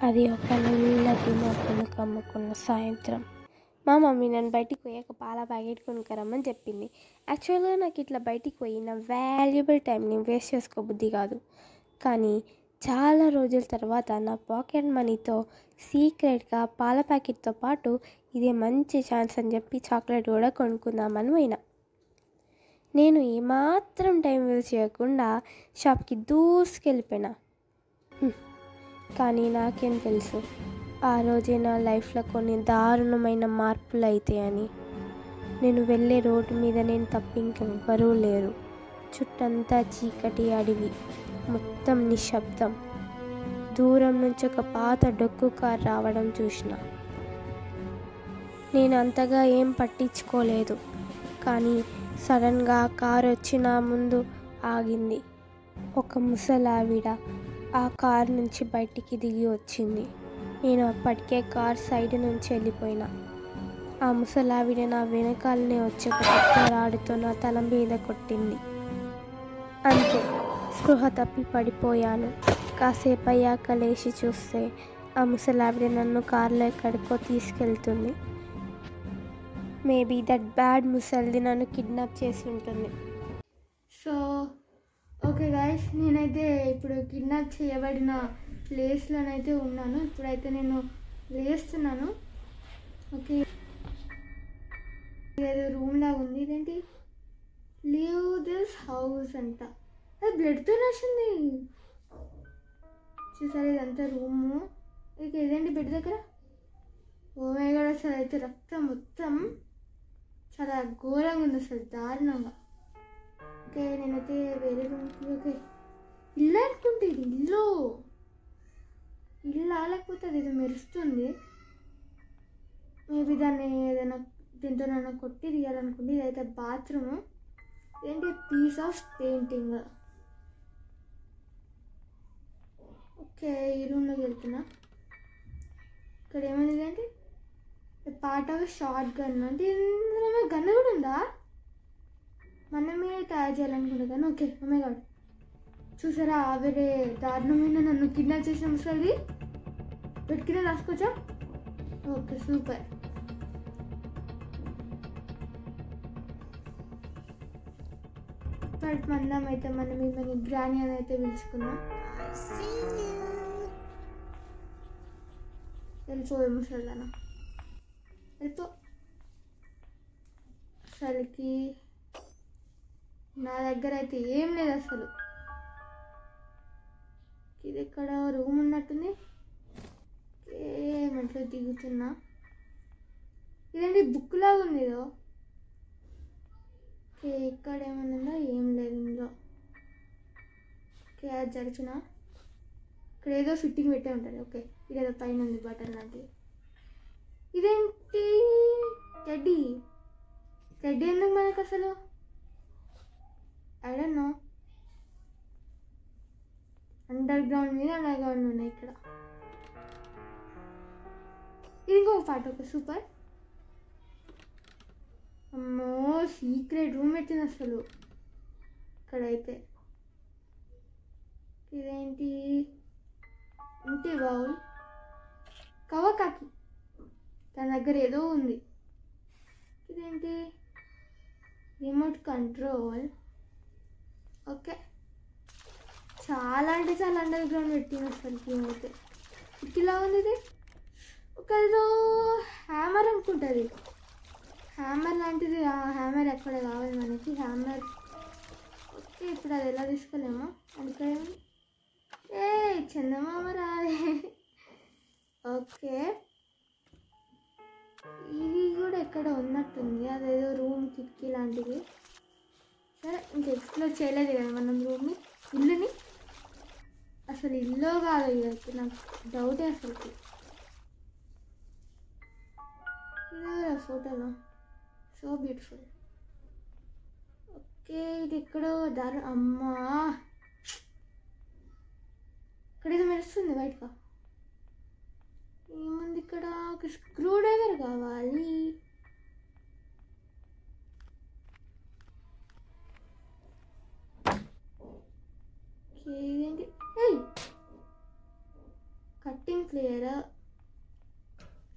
అది ఒక నల్లటి మబ్బులు కమ్ముకున్న సాయంత్రం. మా మమ్మీ నన్ను బయటికి పోయి ఒక పాల ప్యాకెట్ కొనుక్కరమ్మని చెప్పింది. యాక్చువల్గా నాకు ఇట్లా బయటికి పోయి నా వాల్యుబుల్ టైంని వేస్ట్ చేసుకోబుద్ధి కాదు. కానీ చాలా రోజుల తర్వాత నా పాకెట్ మనీతో సీక్రెట్గా పాల ప్యాకెట్తో పాటు ఇదే మంచి ఛాన్స్ అని చెప్పి చాక్లెట్ కూడా కొనుక్కుందామని పోయినా. నేను ఏమాత్రం టైం వేస్ట్ చేయకుండా షాప్కి దూసుకెళ్ళిపోయినా. కానీ నాకేం తెలుసు, ఆ రోజే నా లైఫ్లో కొన్ని దారుణమైన మార్పులు అవుతాయని. నేను వెళ్ళే రోడ్డు మీద నేను తప్ప ఇంకెవ్వరూ లేరు. చుట్టంతా చీకటి అడవి, మొత్తం నిశ్శబ్దం. దూరం నుంచి ఒక పాత డొక్కు కారు రావడం చూసిన. నేను అంతగా ఏం పట్టించుకోలేదు. కానీ సడన్గా కారు వచ్చి నా ముందు ఆగింది. ఒక ముసలావిడ ఆ కారు నుంచి బయటికి దిగి వచ్చింది. నేను అప్పటికే కార్ సైడ్ నుంచి వెళ్ళిపోయినా. ఆ ముసలావిడ నా వెనకాలనే వచ్చి ఒక పెద్ద రాడుతో నా తల మీద కొట్టింది. అంతే, స్పృహ తప్పి పడిపోయాను. కాసేపు అయ్యాక లేచి చూస్తే ఆ ముసలావిడ నన్ను కారులో ఎక్కడికో తీసుకెళ్తుంది. మేబీ దట్ బ్యాడ్ ముసలిది నన్ను కిడ్నాప్ చేసి ఉంటుంది. సో ఓకే గైస్, నేనైతే ఇప్పుడు కిడ్నాప్ చేయబడిన ప్లేస్లోనైతే ఉన్నాను. ఇప్పుడైతే నేను లేస్తున్నాను. ఓకే, ఏదో రూమ్ లాగా ఉంది. ఇదేంటి, లీవ్ దిస్ హౌస్ అంట. అది బ్లడ్తో రాసింది. చూసారు, ఇదంతా రూము. ఇక ఇదేంటి బెడ్ దగ్గర. ఓ మై గాడ్, అసలు అయితే రక్తం మొత్తం చాలా ఘోరంగా ఉంది, అసలు దారుణంగా. ఓకే, నేనైతే వేరే రూమ్కి. ఓకే, ఇల్లు అనుకుంటే ఇది ఇల్లు లేకపోతే అది ఏదో మెరుస్తుంది. మేబీ దాన్ని ఏదైనా దీంతో నన్ను కొట్టి తీయాలనుకుంటే. ఇదైతే బాత్రూమ్. ఏంటి, పీస్ ఆఫ్ పెయింటింగ్. ఓకే, ఈ రూమ్లోకి వెళ్తున్నా. ఇక్కడ ఏమైంది ఏంటి, పార్ట్ ఆఫ్ షార్ట్ గన్ అంటే ఇందులో గన్ కూడా ఉందా? మనమే తయారు చేయాలనుకుంటా కానీ. ఓకే, అమ్మే గాడు చూసారా, వేరే దారుణమైన నన్ను కిడ్నాప్ చేసిన ముసలిది. పెట్టుకునే రాసుకోవచ్చా? Okay, super. బట్ మందం అయితే మనం మిమ్మల్ని గ్రాని అని అయితే పిలుచుకుందాం. వెళ్ళిపోయే ముసలిదానా, వెళ్ళిపో. అసలుకి నా దగ్గర అయితే ఏం లేదు అసలు. ఇది ఇక్కడ రూమ్ ఉన్నట్టుంది. ఏమంట్లో దిగుతున్నా. ఇదేంటి బుక్ లాగా ఉంది ఏదో. ఓకే, ఇక్కడ ఏమైనా ఉందో, ఏం లేదు ఇందులో. ఓకే, అది జరుగుతున్నా. ఇక్కడ ఏదో ఫిట్టింగ్ పెట్టే ఉంటుంది. ఓకే, ఇదేదో పైన ఉంది బటన్ లాంటిది. ఇదేంటి, టెడ్డీ ఎందుకు మనకు అసలు? I don't know. Under ground మీద అండర్ గ్రౌండ్ ఉన్నాయి ఇక్కడ. ఇది ఇంకొక పాట. Okay, super. అమ్మో, సీక్రెట్ రూమ్ పెట్టింది అసలు ఇక్కడైతే. ఇదేంటి, ఇంటి బౌల్, కవకాకి. తన దగ్గర ఏదో ఉంది. ఇదేంటి, రిమోట్ కంట్రోల్. ఓకే, చాలా అంటే చాలా అండర్ గ్రౌండ్ పెట్టింది అసలు. ఏమైతే ఇట్లా ఉంది ఇది. ఒక ఏదో హ్యామర్ అనుకుంటుంది, హ్యామర్ లాంటిది. ఆ హ్యామర్ ఎక్కడ కావాలి మనకి, హ్యామర్. ఓకే, ఇప్పుడు అది ఎలా తీసుకోలేమో అందుకే. ఏ చందమామ రాలే. ఓకే, ఇది కూడా ఎక్కడ ఉన్నట్టుంది. అదేదో రూమ్ కిటికీ లాంటిది. సరే, ఇంకా ఎక్స్ప్లోర్ చేయలేదు కదా మనం రూమ్ని, ఇల్లుని. అసలు ఇల్లు కాదు ఇదైతే, నాకు డౌటే అసలుకి. ఇది ఫోటోలో సో బ్యూటిఫుల్. ఓకే, ఇది ఎక్కడో అమ్మా, ఇక్కడ ఏదో మెరుస్తుంది బయటగా. ఏముంది ఇక్కడ, ఒక స్క్రూ డ్రైవర్ కావాలి. ఇదేంటి, కట్టింగ్ ప్లేయర్,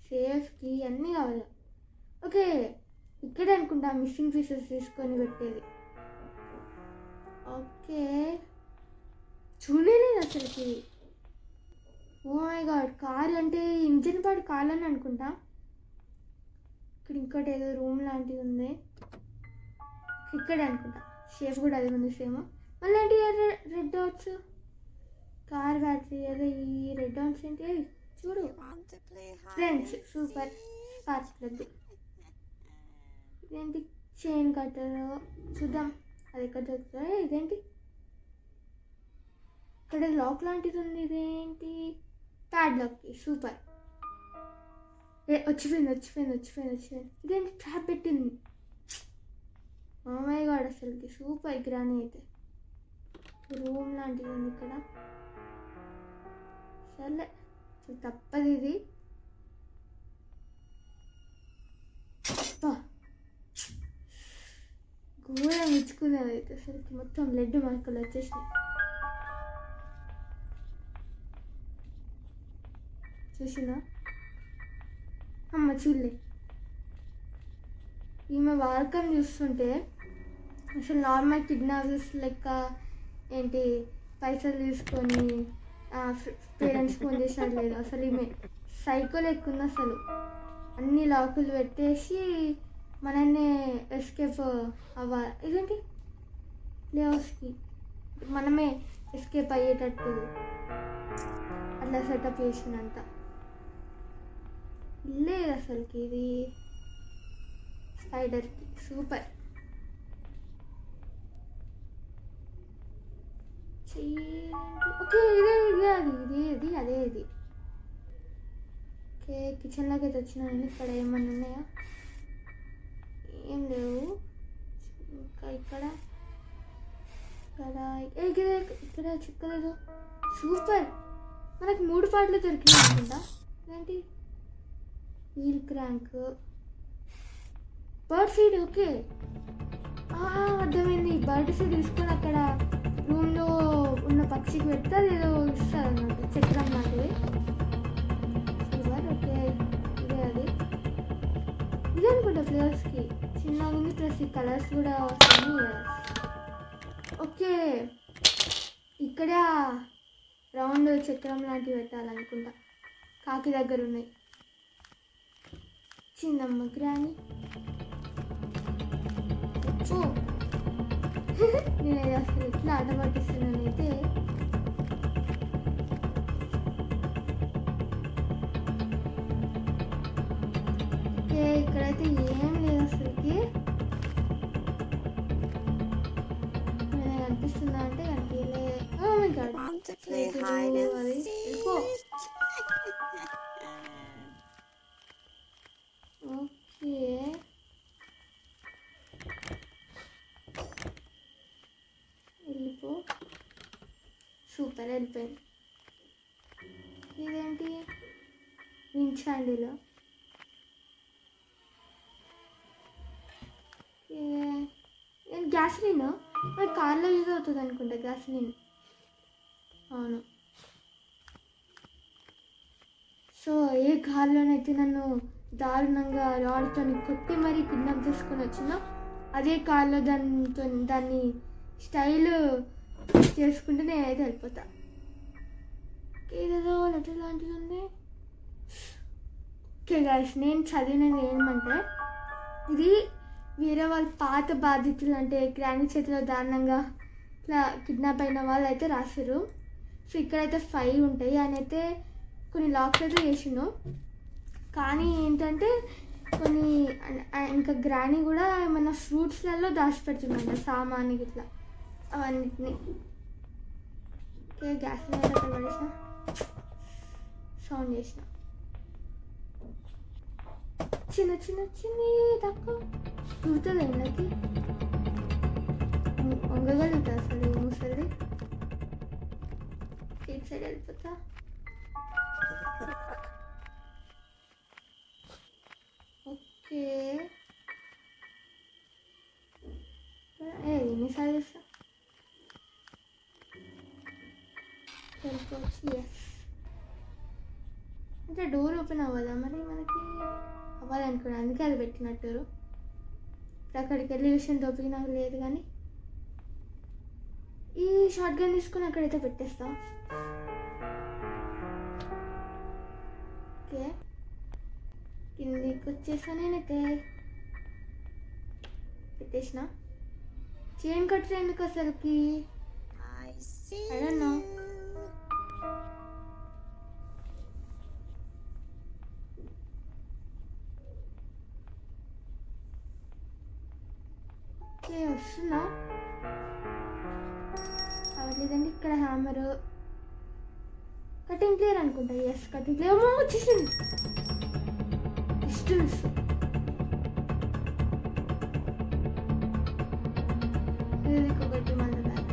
సేఫ్కి అన్నీ కావాలి. ఓకే, ఇక్కడే అనుకుంటా మిస్సింగ్ పీసెస్ తీసుకొని పెట్టేది. ఓకే, చూడలేదు అసలుకి. ఓ మై గాడ్, కార్ అంటే ఇంజిన్ పాడు కార్ అని అనుకుంటా. ఇక్కడ ఇంకోటి ఏదో రూమ్ లాంటిది ఉంది, ఇక్కడే అనుకుంటా. షేప్ కూడా అదే ఉంది సేమ్. మళ్ళీ ఏంటి రెడ్ డాట్స్? కార్ బ్యాటరీ ఏదో. ఈ రెడ్ డాట్స్ ఏంటి? చూడు ఫ్రెండ్స్, సూపర్ స్పార్క్ ప్లగ్. ఇదేంటి? Chain cutter. చూద్దాం అది ఎక్కడ దొరుకుతుంది. ఇదేంటి? ఇక్కడ లాక్ లాంటిది ఉంది, ఇదేంటి? ప్యాడ్ లాక్కి. సూపర్. వచ్చిపోయింది. ఇదేంటి? ట్రాప్ పెట్టింది. ఓ మై గాడ్, అసలుకి సూపర్ గ్రానీ. అయితే రూమ్ లాంటిది ఉంది ఇక్కడ. సర్లే, తప్పదు ఇది. ఘోరం ఇచ్చుకునేది అయితే అసలుకి. మొత్తం బ్లడ్ మార్కులు వచ్చేసినాయి. చూసినా అమ్మ, చూడలే. ఈమె వార్కం చూస్తుంటే అసలు నార్మల్ కిడ్నాపర్స్ లెక్క ఏంటి పైసలు తీసుకొని పేరెంట్స్ ఫోన్ చేసినట్టు లేదు. అసలు ఈమె సైకో లెక్క ఉంది అసలు. అన్ని లాకులు పెట్టేసి మనల్ని ఎస్కేప్ అవ్వాలి. ఇదేంటి? ప్లేహౌస్కి మనమే ఎస్కేప్ అయ్యేటట్టు అట్లా సెటప్ చేసిందంట. లేదు అసలుకి ఇది స్పైడర్కి. సూపర్. ఓకే, అదే ఇది. ఓకే, కిచెన్లోకి అయితే వచ్చినా నేను. ఇక్కడ ఏమన్నా ఉన్నాయా? ఏం లేవు. ఇంకా ఇక్కడ చిక్కలేదు. సూపర్, మనకు 3 పార్ట్లు దొరికినాయి అనుకుంటా. ఏంటి? Wheel crank, bird seed. Okay, అర్థమైంది. బర్డ్ సీడ్ తీసుకొని అక్కడ రూమ్లో ఉన్న పక్షికి పెడితే అది ఏదో ఇస్తుంది అన్నమాట, చక్రం లాంటిది. ఓకే, ఇదే అది. ఇదే అనుకుంటా ఫ్లేవర్స్కి. చిన్నగా ఉంది, ప్లస్ ఈ కలర్స్ కూడా వస్తాయి. ఓకే, ఇక్కడ రౌండ్ చక్రం లాంటివి పెట్టాలనుకుంటా. కాకి దగ్గర ఉన్నాయి. చిన్నమ్మ గ్రాని. నేను అసలు ఎట్లా ఆట పట్టిస్తున్నానైతే. ఓకే, ఇక్కడైతే ఏం లేదు అసలుకి. అనిపిస్తుందా అంటే కనిపించలే. అది వెళ్ళిపో. ఓకే, వెళ్ళిపో. సూపర్, వెళ్ళిపోయింది. ఇదేంటి? Winch handle. గ్యాస్లిన్ మరి కార్లో యూజ్ అవుతుంది అనుకుంటా. గ్యాస్లిన్, అవును. సో ఏ కార్లోనైతే నన్ను దారుణంగా రాడ్తో కొట్టి మరీ కిడ్నాప్ చేసుకొని వచ్చినా, అదే కార్లో దాన్ని స్టైల్ చేసుకుంటే నేనైతే వెళ్ళిపోతా. ఏదేదో లెటర్ లాంటిది ఉంది. ఓకే గైస్, నేను చదివినది ఏమంటే, ఇది వేరే వాళ్ళ పాత బాధితులు అంటే గ్రాని చేతిలో దారుణంగా ఇట్లా కిడ్నాప్ అయిన వాళ్ళు అయితే రాశారు. సో ఇక్కడైతే 5 ఉంటాయి. ఆయన అయితే కొన్ని లాక్స్ అయితే చేసిండు. కానీ ఏంటంటే కొన్ని ఇంకా గ్రాని కూడా ఏమన్నా ఫ్రూట్స్లలో దాచిపెడుతుందంట సామాన్లు ఇట్లా అవన్నిటిని. ఓకే, గ్యాస్ మీద అక్కడ పడేసిన, సౌండ్ చేసిన. చిన్ని తక్కువ చూస్తుంది ఎండకి. వంగగలుగుతా అసలు ముసలి. ఇటు సైడ్ వెళ్ళిపోతా. ఓకే, ఎన్నిసార్లు చేస్తా వెళ్ళిపోవచ్చు. ఎస్, అంటే డోర్ ఓపెన్ అవ్వదా మరి మనకి? అవ్వాలనుకున్నాను, అందుకే అది పెట్టినట్టు. ఇప్పుడు అక్కడికి వెళ్ళి విషయం తోపికి నాకు లేదు, కానీ ఈ షార్ట్ గన్ తీసుకొని అక్కడైతే పెట్టేస్తా. ఓకే, కిందికి వచ్చేసా నేనైతే. పెట్టేసిన. చైన్ కట్టర్ ఎందుకు అసలుకి? I don't know. ఓకే, వస్తున్నా. అవ్వలేదండి. ఇక్కడ హ్యామర్, కటింగ్ ప్లేయర్ అనుకుంటా. Yes, cutting plier. వచ్చేసింది. డిస్టెన్స్ ఒకటి మన బ్యాక్.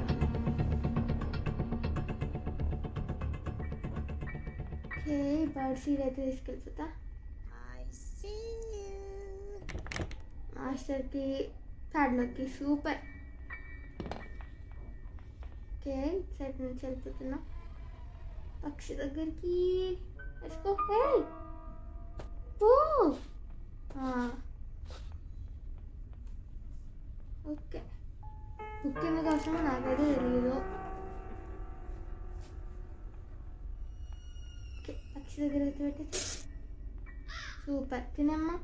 ఓకే, బర్డ్ సీడ్ అయితే తీసుకెళ్ళిపోతా. మాస్టర్కి, ప్యాడ్లోకి. సూపర్. ఓకే, సైడ్ నుంచి వెళ్ళిపోతున్నా పక్షి దగ్గరికి. ఓకే, బుక్ ఎందుకు అవసరమో నాకైతే తెలియదు. ఓకే, పక్షి దగ్గర అయితే పెట్టేసి. సూపర్. తినమ్మా.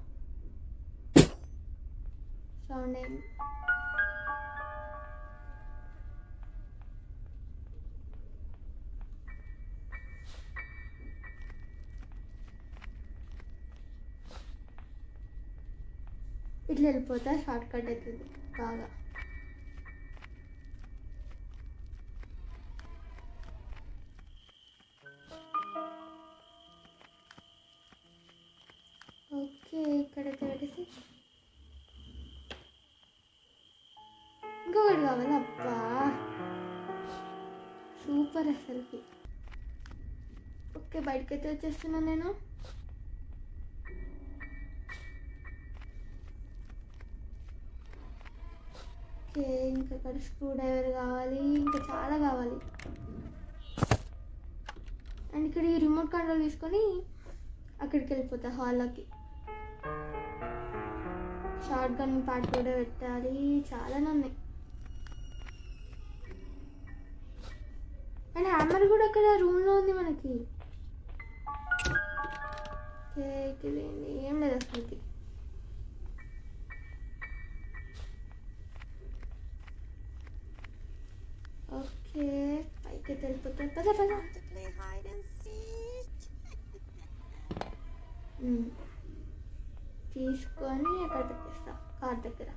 సౌండ్ అయింది. ఇట్లా వెళ్ళిపోతా, షార్ట్ కట్ అవుతుంది బాగా. ఓకే, ఇక్కడైతే పెట్టేసి ఇంకొకటి కావాలి. అబ్బా సూపర్ అసలుకి. ఓకే, బయటకైతే వచ్చేస్తున్నాను నేను. ఓకే, ఇంకా అక్కడ స్క్రూ డ్రైవర్ కావాలి, ఇంకా చాలా కావాలి. అండ్ ఇక్కడ ఈ రిమోట్ కంట్రోల్ తీసుకొని అక్కడికి వెళ్ళిపోతా, హాల్లోకి. షార్ట్ గన్ పార్ట్ కూడా పెట్టాలి, చాలానే ఉన్నాయి. అండ్ హ్యామర్ కూడా అక్కడ రూమ్లో ఉంది మనకి. ఓకే, ఏం లేదు అసలుకి. ఓకే, పైకి వెళ్ళిపోతా. పద పద. తీసుకొని అక్కడ పెట్టేస్తా, కార్ దగ్గర.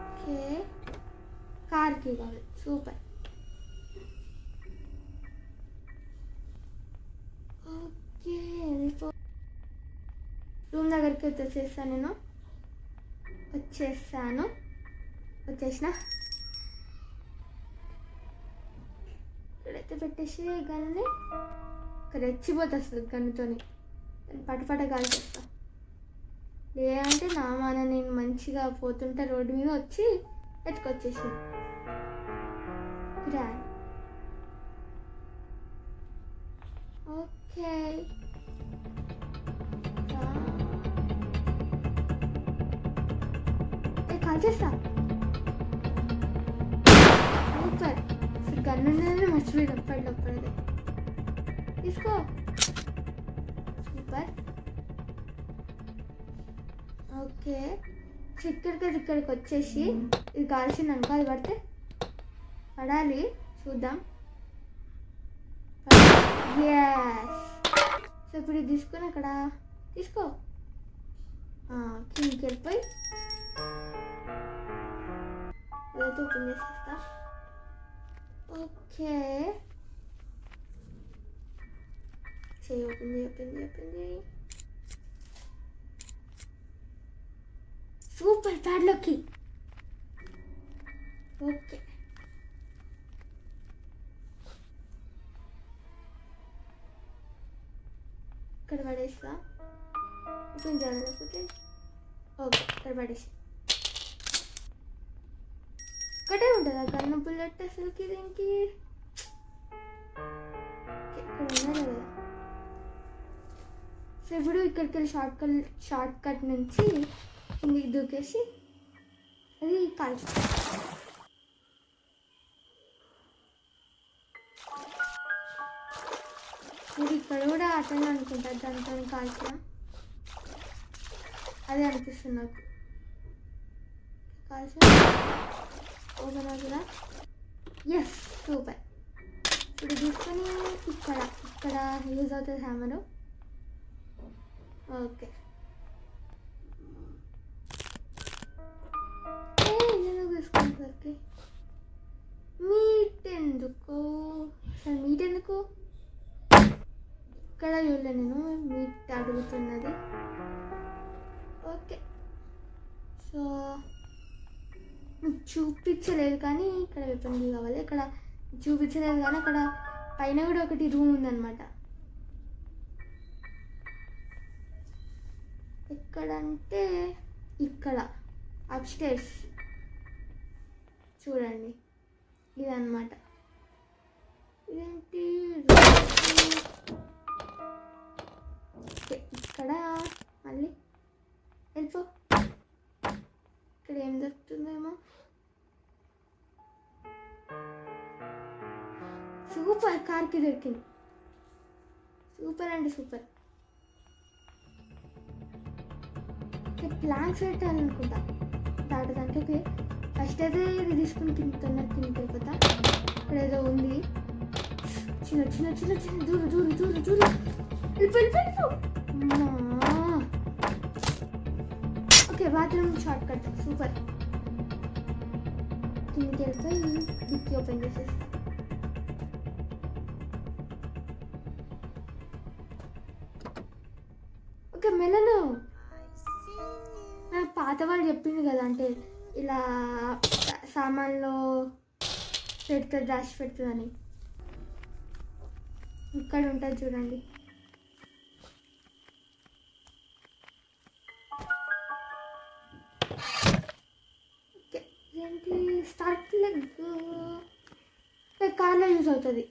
ఓకే, కార్కి కావాలి. సూపర్. ఓకే, రూమ్ దగ్గరికి వచ్చేసాను నేను. వచ్చేసిన. ఇక్కడైతే పెట్టేసి గన్ని ఇక్కడ రెచ్చిపోతా అసలు గన్నుతోని. పటపట కాల్చేస్తా. లేదంటే నా మాన నేను మంచిగా పోతుంటే రోడ్డు మీద వచ్చి ఎత్తుకొచ్చేసి గ్రాండ్. ఓకే, కాల్చేస్తా. సూపర్. గన్ను మర్చిపోయినప్పటిది. తీసుకో. సూపర్. ఓకే, ఇక్కడికి వచ్చేసి ఇది కాల్చింది అనుకో, అది పడితే పడాలి. చూద్దాం. ఎస్. సో ఇప్పుడు ఇది తీసుకొని అక్కడ తీసుకో. కిందికి వెళ్ళిపోయి ఇదైతే ఓపెన్ చేసేస్తా. ఓకే, ఓపెన్ చేయి. సూపర్. ప్యాడ్లోకి. ఓకే, ఇక్కడ పడేస్తా. ఓపెన్ చేయాలి. ఓకే, ఇక్కడ పడేసి ఒక్కటే ఉంటుంది ఆ గన్ను బుల్లెట్ అసలుకి దీనికి. ఇక్కడ ఉన్నది కదా. సో ఇప్పుడు ఇక్కడికి వెళ్ళి షార్ట్ కట్ నుంచి కిందికి దూకేసి అది కాల్చు. మీరు ఇక్కడ కూడా అటెండ్ అనుకుంటారు దాంతో కాల్చిన. అదే అనిపిస్తుంది నాకు. కాల్చిన ఓపెన్ అవుతుందా? Yes, super. ఇప్పుడు తీసుకొని ఇక్కడ యూజ్ అవుతుంది హ్యామరు. ఓకే, ఎందుకు తీసుకుంటారికి మీట్ ఎందుకు? అసలు మీట్ ఎందుకు? ఇక్కడ చూడలే నేను మీట్ అడుగుతున్నది. ఓకే, సో చూపించలేదు కానీ ఇక్కడ వెపన్ కావాలి. ఇక్కడ చూపించలేదు కానీ అక్కడ పైన కూడా ఒకటి రూమ్ ఉందన్నమాట. ఎక్కడంటే ఇక్కడ అప్స్టైర్స్ చూడండి, ఇదన్నమాట. ఇదేంటి ఇక్కడ మళ్ళీ వెళ్ళిపో. ఇక్కడ ఏం దొరుకుతుందేమో. సూపర్, కార్కి దొరికింది. సూపర్ అంటే సూపర్. ప్లాంక్స్ పెట్టాలనుకుంటా దాటదానికి. ఓకే, ఫస్ట్ అయితే ఇది తీసుకుని కింద వెళ్ళిపోతా. ఇక్కడ ఏదో ఉంది, చిన్న చిన్న చిన్న చిన్న దూరు దూరు దూరు దూరు వెళ్ళిపో. Okay, bathroom short cut super. కిందకి వెళ్ళిపోయి డిక్కీ ఓపెన్ చేసేస్తా. ఓకే, మెలను పాత వాళ్ళు చెప్పింది కదా, అంటే ఇలా సామాన్లో పెడుతుంది, దాచి పెడుతుందని. ఇక్కడ ఉంటుంది చూడండి. ఓకే, ఏంటి స్టార్ట్ లెగ్ కార్లో యూజ్ అవుతుంది.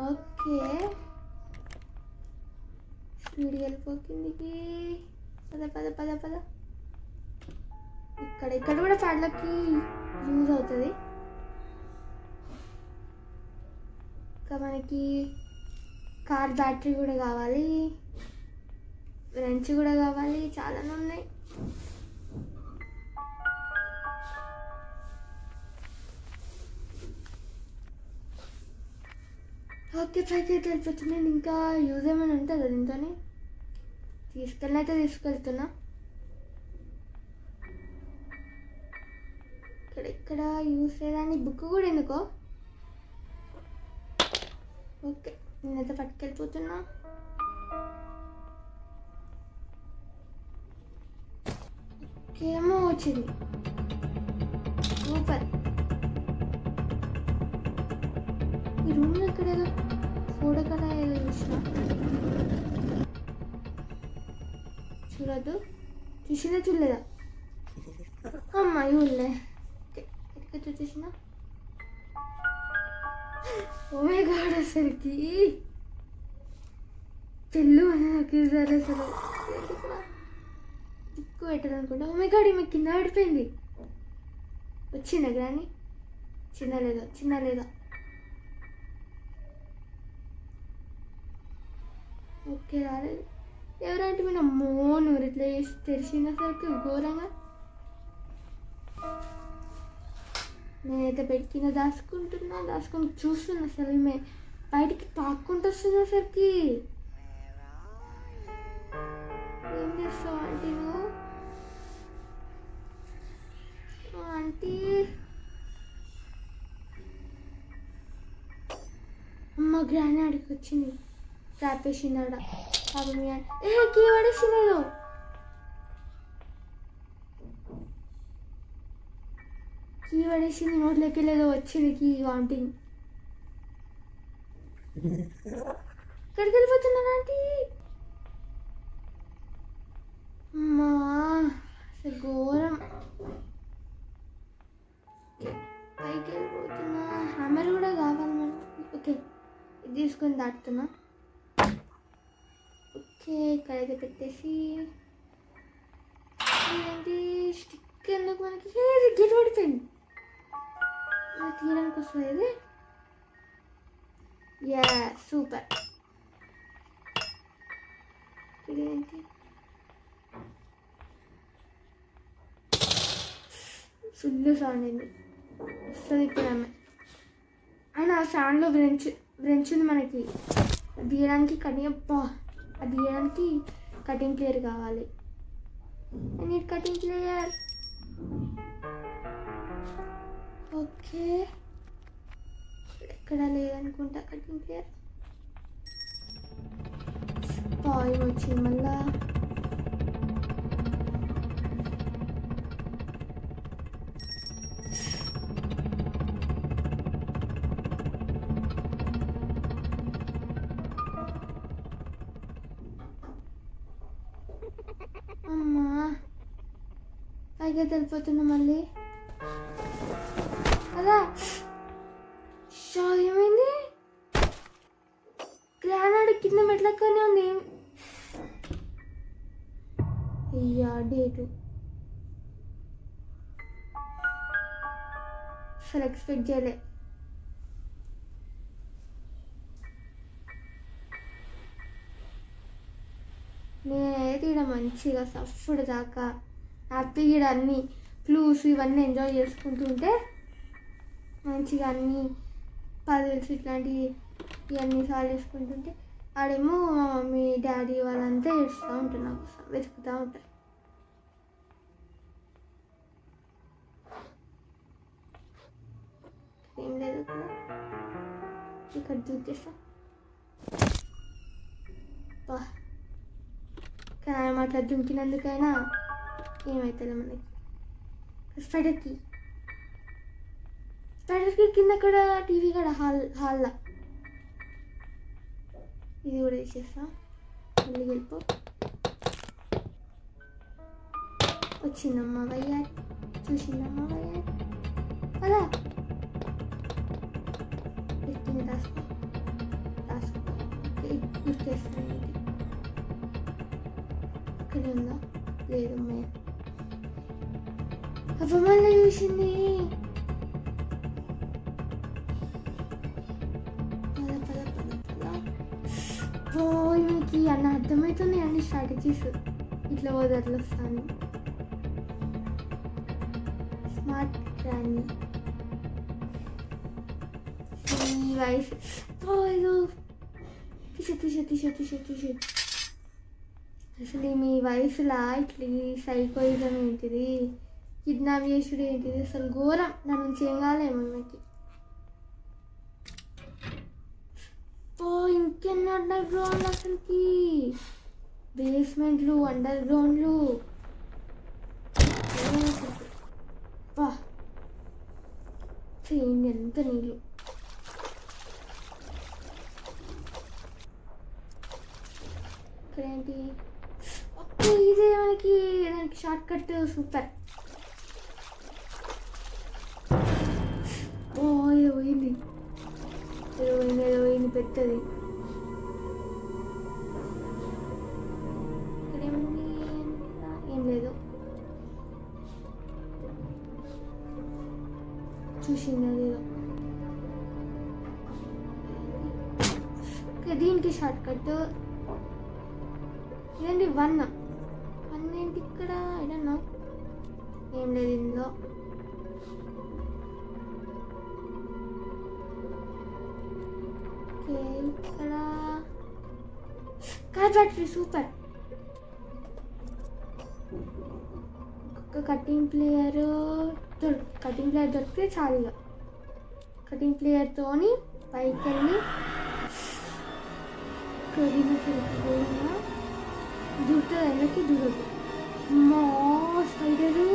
ఓకే, స్పీడ్కి వెళ్ళిపోతుందికి. పద పద పద పద. ఇక్కడ కూడా ప్యాడ్లకి యూజ్ అవుతుంది. ఇంకా మనకి కార్ బ్యాటరీ కూడా కావాలి, రెంచ్ కూడా కావాలి, చాలానే ఉన్నాయి. ఓకే, పైకి అయితే వెళ్ళిపోతున్నాను. ఇంకా యూజ్ ఏమైనా ఉంటుందా దీంతో? తీసుకెళ్తున్నా. ఇక్కడ యూజ్ చేయడానికి బుక్ కూడా ఎందుకో. ఓకే, నేనైతే పట్టుకెళ్ళిపోతున్నా. ఓకేమో వచ్చింది, సూపర్. ఈ రూమ్లో ఇక్కడ ఏదో ఫోటో కదా ఏదో చూసిన. చూడలేదా? అమ్మా చూడలే. ఎక్కడ చూసిన? ఓ మై గాడ్, అసలుకి పెళ్ళు అని నాకు అసలు ఎక్కువ పెట్టదు అనుకుంటా. ఓ మై గాడ్, ఈమె కింద పడిపోయింది. వచ్చిందా గ్రాని? చిన్న లేదా? ఓకే, రాలేదు. ఎవరంటే మీ అమ్మో నూరు ఇట్లా చేసి తెరిచినసరికి ఘోరంగా. నేనైతే పెట్టిన దాచుకుని చూస్తున్నా. అసలు ఈమె బయటికి పాక్కుంటూ వస్తున్నసరికి. ఏం చేస్తావు ఆంటీ నువ్వు? ఆంటీ, అమ్మ గ్రాని ఆడికి వచ్చింది. ట్రాప్ వేసిందాడ పాపం. కీ పడేసినేదో. కీ పడేసింది, నోట్లోకి లేదో వచ్చింది కీ కౌంటింగ్. ఎక్కడికి వెళ్ళిపోతున్నాను ఆంటీ? చూసుకొని దాటుతున్నా. ఓకే, ఇక్కడైతే పెట్టేసి ఏంటి స్టిక్ ఎందుకు మనకి గెట్ పడిపోయింది. తీయడానికి వస్తుంది ఇది. Yeah super. ఇదేంటి ఫుల్ సౌండ్ అయింది. వస్తుంది ఇప్పుడు ఆమె. అండ్ ఆ సౌండ్లో బ్రెంచ్ ఉంది మనకి. అది తీయడానికి కటింగ్ ప్లేయర్ కావాలి. I need cutting player. Okay, ఎక్కడ లేదనుకుంటా కటింగ్ ప్లేయర్. పాయింట్ వచ్చింది మళ్ళా. అమ్మా పైగా తెలిపోతున్నా మళ్ళీ. అదా ఏమైంది? గ్రానాడు కింద మెట్లక్కనే ఉంది. అయ్యా డేటు అసలు ఎక్స్పెక్ట్ చేయలే. నేనైతే ఇక్కడ మంచిగా సఫ్డ్ దాకా హ్యాపీగా ఇక్కడ అన్ని క్లూస్ ఇవన్నీ ఎంజాయ్ చేసుకుంటుంటే మంచిగా అన్ని పజిల్స్ ఇట్లాంటివి ఇవన్నీ సాల్వ్ చేసుకుంటుంటే ఆడేమో మా మమ్మీ డాడీ వాళ్ళంతా ఏడుస్తూ ఉంటారు, నాకు వెతుకుతూ ఉంటారు. ఏం లేదు కదా, ఇక్కడ దూకేస్తా. కానీ అట్లా దుంకినందుకైనా ఏమవుతుంది మనకి. స్పైడర్కి కింద అక్కడ టీవీ కూడా హాల్లో ఇది కూడా వేసేస్తా. మళ్ళీ వెళ్ళిపో. వచ్చిందమ్మా వయ్యారి, చూసిందమ్మా వయ్యారి. అలా పెట్టింది రాసుకో. ఓకే, గుర్తేస్తాను. ఇక్కడ ఉందా? లేదమ్మా. అవ్వ మళ్ళీ చూసింది. ఈమెకి అన్న అర్థమవుతుంది అన్ని స్ట్రాటజీస్. ఇట్లా వదర్లు వస్తాను. స్మార్ట్ గ్రానీ ఈ వయసు తీసే అసలు మీ వయసులా ఇట్లా సైకోయిజం ఏంటిది, కిడ్నాప్ చేసుడు ఏంటిది, అసలు ఘోరం. నా నుంచి ఏం కాలేమో ఈమెకి. ఇంకెన్ని అండర్ గ్రౌండ్, అసలుకి బేస్మెంట్లు, అండర్ గ్రౌండ్లు. చేయండి ఎంత నీళ్ళు. ఇక్కడేంటి? ఓకే, ఇదే మనకి దానికి షార్ట్ కట్. సూపర్. ఏదో పోయింది పెద్దది. ఇక్కడేముంది? ఏం లేదు. చూసింది అదేదో. దీనికి షార్ట్ కట్. ఇదండి 1 ఏంటి ఇక్కడ? ఐడన్నా ఏం లేదు ఇందులో. ఇక్కడ కార్ ఫ్యాక్టరీ. సూపర్. ఒక కటింగ్ ప్లేయర్ దొరికితే చాలు. ఇక కటింగ్ ప్లేయర్తోని పైకి వెళ్ళి దూరుతుంది. ఎండకి దూరదు. మా స్పైడరు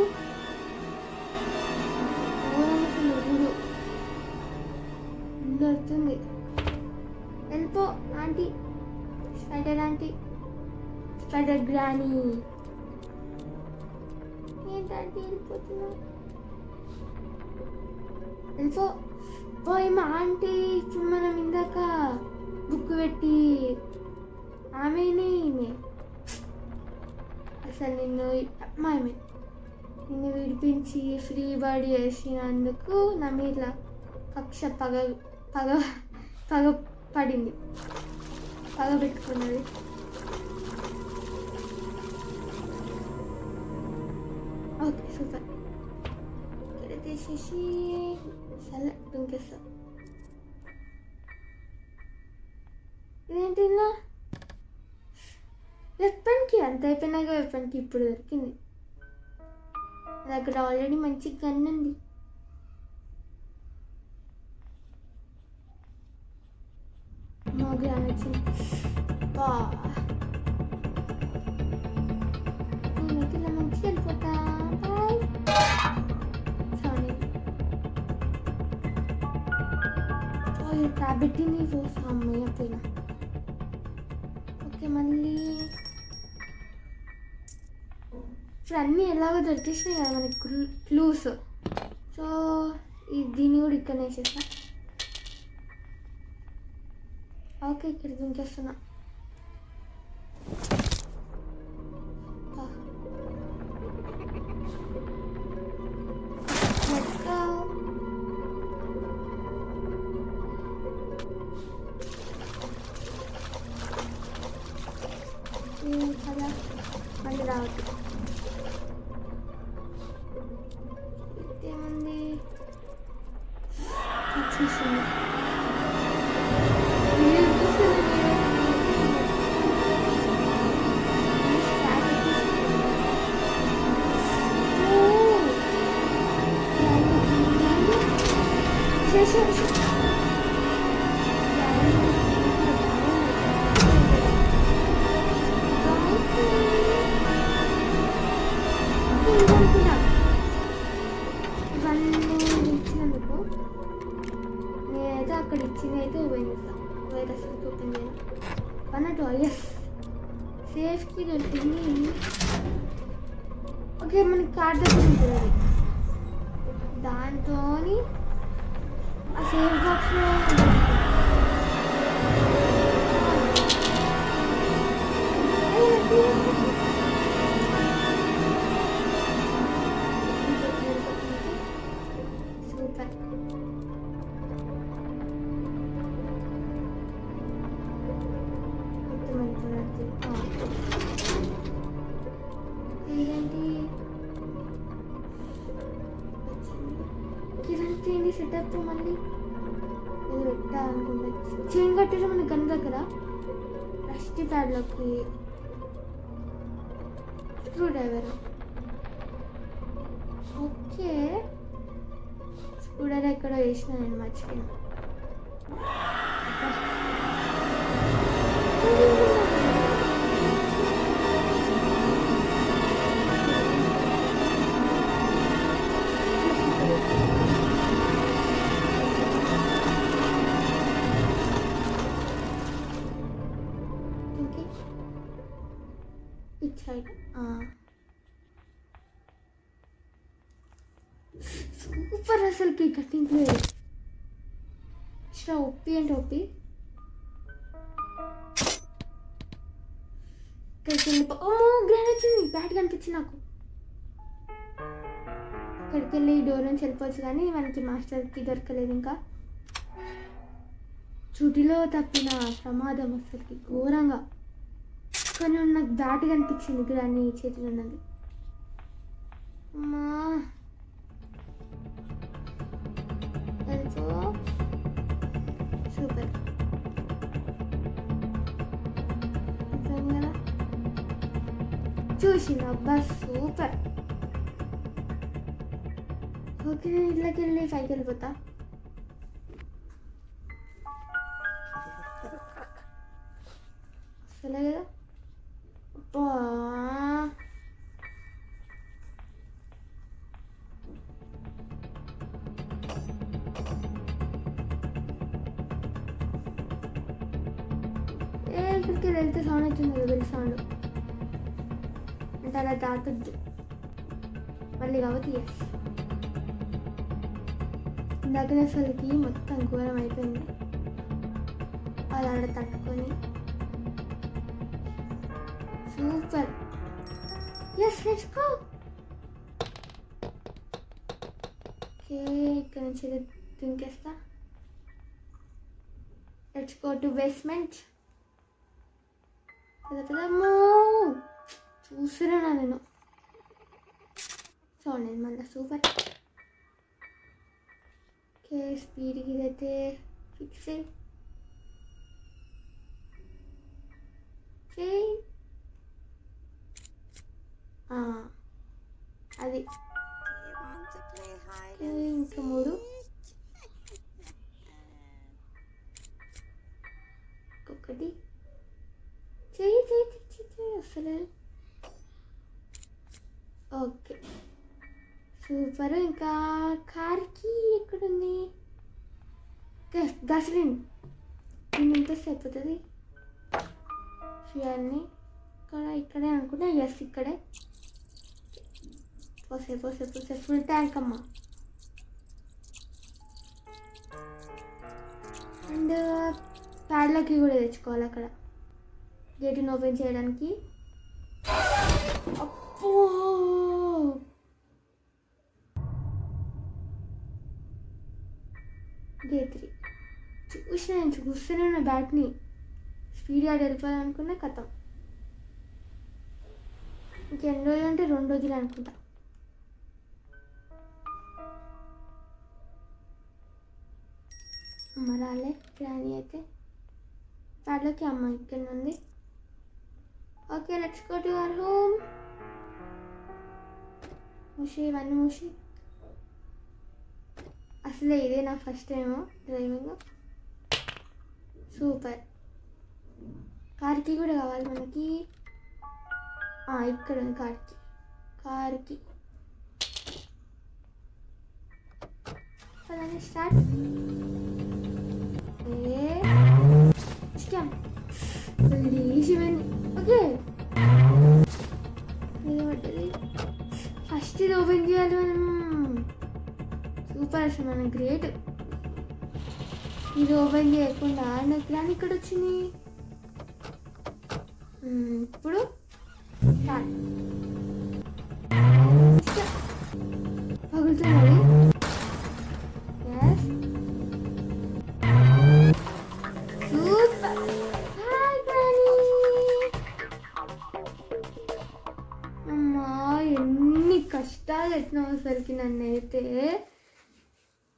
దొరుకుతుంది. వెళ్ళిపో aunty, spider aunty, spider granny. ఏంటంటే వెళ్ళిపోతున్నా. వెళ్ళిపో. పోయి మా ఆంటీ. ఇప్పుడు మనం ఇందాక బుక్ పెట్టి ఆమెనే ఈమె అసలు నిన్ను విడిపించి ఫ్రీ బర్డ్ చేసినందుకు నా మీద కక్ష పగ పగ పగ పడింది, పగ పెట్టుకున్నది. Okay super. ఇక్కడ తీసేసి సరే ఇంకేస్తా. ఇదేంటి ఇలా వెపన్కి అంత అయిపోయినాక వెపన్కి ఇప్పుడు దొరికింది. అది అక్కడ ఆల్రెడీ మంచి గన్ ఉంది. మా గ్రాన్ వచ్చింది. నేనైతే ఇలా మంచిగా వెళ్ళిపోతా. బాయ్ ట్యాబెట్టింది రోజు అమ్మాయి పోయినా. ఓకే మళ్ళీ ఇప్పుడు అన్నీ ఎలాగో దొరికేసినాయి కదా మనకి క్లూస్. సో దీన్ని కూడా ఇక్కడనే వేసేస్తా. ఓకే ఇక్కడ దింకేస్తున్నా. కదా మళ్ళీ రావద్దు. ఏముంది చూసింది ఇవన్నీ ఇచ్చినందుకు నేనైతే అక్కడ ఇచ్చింది అయితే ఓపెన్ చేస్తాను. వేరే అసలు ఓపెన్ చేయను అన్నట్టు. ఎస్ సేఫ్కి దొరికింది. ఓకే మనకి కార్డ్ దగ్గర ఉంటుంది అది. దాంతో ఆ సేఫ్ బాక్స్లో సూపర్. ఇదేంటి ఇదంతా ఏంటి సెటప్? మళ్ళీ ఇది పెట్టా అనుకుంటా. చైన్ కట్టేసి మన గన్ దగ్గర రస్టీ ప్యాడ్లోకి screw driver. Okay screw driver ఎక్కడో వేసిన నేను మర్చిపోయినా. సూపర్. అసలుకి కట్టింగ్ లేదు. ఇట్లా ఒప్పి అంటే ఒప్పి. ఇక్కడికి వెళ్ళి గ్రాండ్ వచ్చింది. బ్యాట్ కనిపించింది నాకు. ఇక్కడికి వెళ్ళి డోర్ నుంచి వెళ్ళిపోవచ్చు కానీ మనకి మాస్టర్కి దొరకలేదు. ఇంకా చుటిలో తప్పిన ప్రమాదం అసలుకి ఘోరంగా. కానీ నాకు బ్యాట్ కనిపించింది గ్రాని చేతిలో ఉన్నది. అమ్మా ఎంతో సూపర్. కదా చూసిన అబ్బా సూపర్. ఓకే నేను ఇట్లకి వెళ్ళి పైకి వెళ్ళిపోతా. సరే కదా అబ్బా ఇక్కడికి వెళ్తే సౌండ్ వచ్చింది కదా బెల్ సౌండ్. అంటే అలా దాటొద్దు మళ్ళీ కాబట్టి. ఎస్ ఇందాక అసలుకి మొత్తం ఘోరం అయిపోయింది. అలా తట్టుకొని super. Yes let's go. Okay ఇక్కడ నుంచి దింకేస్తా. Let's go to basement. పెద్దమ్మో చూసినా నేను చూడండి మళ్ళీ సూపర్. ఓకే స్పీడ్కి ఇదైతే ఫిక్స్ చేయి. అది ఇంకా 3 ఇంకొకటి చెయ్యి అసలు. Okay super. ఇంకా కార్కి ఎక్కడుంది? గసలిన్ దీని ఎంత అయిపోతుంది షూర్ని ఇక్కడే అనుకుంటా. ఎస్ ఇక్కడే. పోసే ఫుల్ ట్యాంక్ అమ్మా. అండ్ ప్యాడ్లకి కూడా తెచ్చుకోవాలి అక్కడ గేటుని ఓపెన్ చేయడానికి. అప్పో డే 3 చూస్తూనే ఉన్న బ్యాట్ని స్పీడ్గా వెళ్ళిపోవాలనుకున్నా కథం. ఇంకెన్ని రోజులు అంటే 2 రోజులు అనుకుంటా. అమ్మ రాలే గ్రాని అయితే ప్యాడ్లోకి. అమ్మ ఇక్కడ ఉంది. Okay let's go to our home. ఇవన్నీ మూసి. అసలే ఇదే నా ఫస్ట్ టైము డ్రైవింగ్. సూపర్. కార్కి కూడా కావాలి మనకి. ఇక్కడ ఉంది కార్కి స్టార్ట్. ఓకే ఇది పడ్డది. ఫస్ట్ ఇది ఓపెన్ చేయాలి మనం. సూపర్ అసలు మనం గ్రేట్. ఇది ఓపెన్ చేయకుండా నాకు రాని ఇక్కడ వచ్చింది. ఇప్పుడు పగులుతున్నది. సూపర్. అమ్మా ఎన్ని కష్టాలు ఎట్టినసరికి నన్నైతే.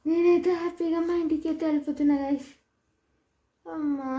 నేనైతే హ్యాపీగా మా ఇంటికి అయితే వెళ్ళిపోతున్నా గైస్. అమ్మా